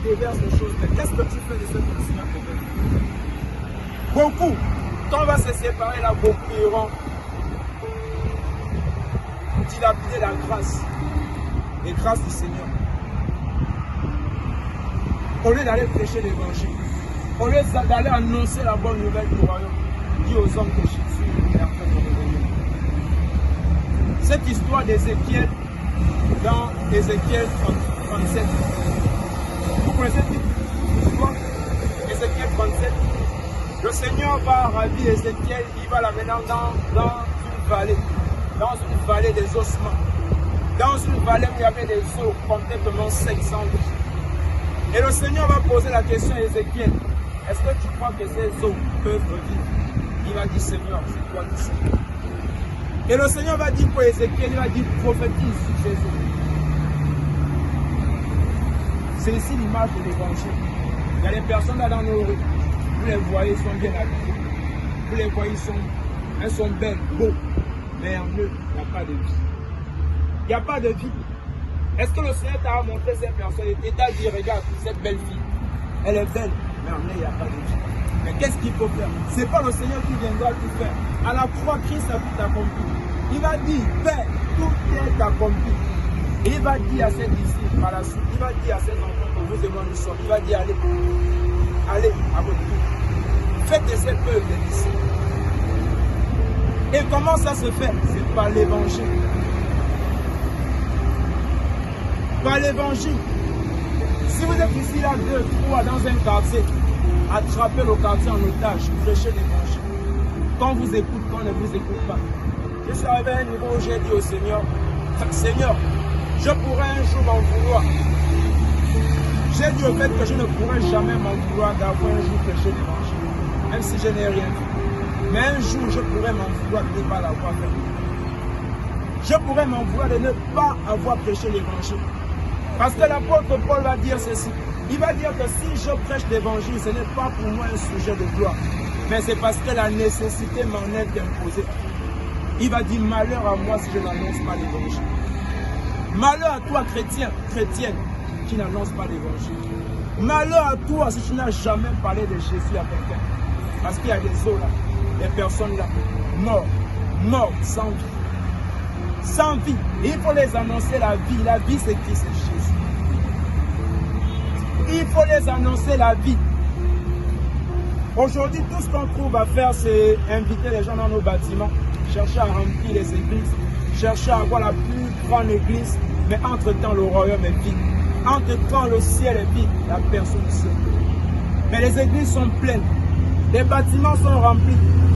déverse les choses. Mais qu'est-ce que tu fais de cette personne? Beaucoup. Quand on va se séparer là, beaucoup iront dilapider la grâce. Les grâces du Seigneur. Au lieu d'aller prêcher l'évangile, au lieu d'aller annoncer la bonne nouvelle du royaume, dit aux hommes que Jésus est en train de revenir. Cette histoire d'Ézéchiel, dans Ézéchiel 37, vous connaissez cette histoire? Ézéchiel 37, le Seigneur va ravir Ézéchiel, il va l'amener dans une vallée des ossements. Dans une vallée où il y avait des eaux, complètement 500 litres. Et le Seigneur va poser la question à Ézéchiel, est-ce que tu crois que ces eaux peuvent revivre? Il va dire, Seigneur, c'est toi qui sais. Et le Seigneur va dire pour Ézéchiel, il va dire, prophétise sur ces eaux. C'est ici l'image de l'évangile. Il y a des personnes là dans nos rues, vous les voyez, ils sont bien habillés. Vous les voyez, elles sont belles, beaux. Mais en eux, il n'y a pas de vie. Il n'y a pas de vie. Est-ce que le Seigneur t'a montré cette personne et t'a dit, regarde, cette belle fille, elle est belle, mais en elle, il n'y a pas de vie. Mais qu'est-ce qu'il faut faire? Ce n'est pas le Seigneur qui viendra tout faire. À la croix, Christ a tout accompli. Il va dire, Père, tout est accompli. Et il va dire à ses disciples, par la suite, il va dire à ses enfants que vous et moi nous sommes, il va dire, allez à votre tour. Faites de ces peuples des disciples. Et comment ça se fait? C'est par l'évangile. Par l'évangile. Si vous êtes ici, là, 2, 3, dans un quartier, attrapez le quartier en otage, prêchez l'évangile. Quand on vous écoute, quand on ne vous écoute pas. Je suis arrivé à un niveau où j'ai dit au Seigneur, Seigneur, je pourrais un jour m'en vouloir. J'ai dit au fait que je ne pourrais jamais m'en vouloir d'avoir un jour prêché l'évangile, même si je n'ai rien fait. Mais un jour, je pourrais m'en vouloir de ne pas l'avoir fait. Je pourrais m'en vouloir de ne pas avoir prêché l'évangile. Parce que l'apôtre Paul va dire ceci. Il va dire que si je prêche l'évangile, ce n'est pas pour moi un sujet de gloire. Mais c'est parce que la nécessité m'en est imposée. Il va dire malheur à moi si je n'annonce pas l'évangile. Malheur à toi, chrétien, chrétienne, qui n'annonce pas l'évangile. Malheur à toi si tu n'as jamais parlé de Jésus à quelqu'un. Parce qu'il y a des eaux là, des personnes là, morts, sans vie. Sans vie. Et il faut les annoncer la vie. La vie, c'est qui? C'est Jésus. Il faut les annoncer la vie. Aujourd'hui, tout ce qu'on trouve à faire, c'est inviter les gens dans nos bâtiments, chercher à remplir les églises, chercher à avoir la plus grande église, mais entre-temps, le royaume est vide. Entre-temps, le ciel est vide, la personne seule. Mais les églises sont pleines, les bâtiments sont remplis.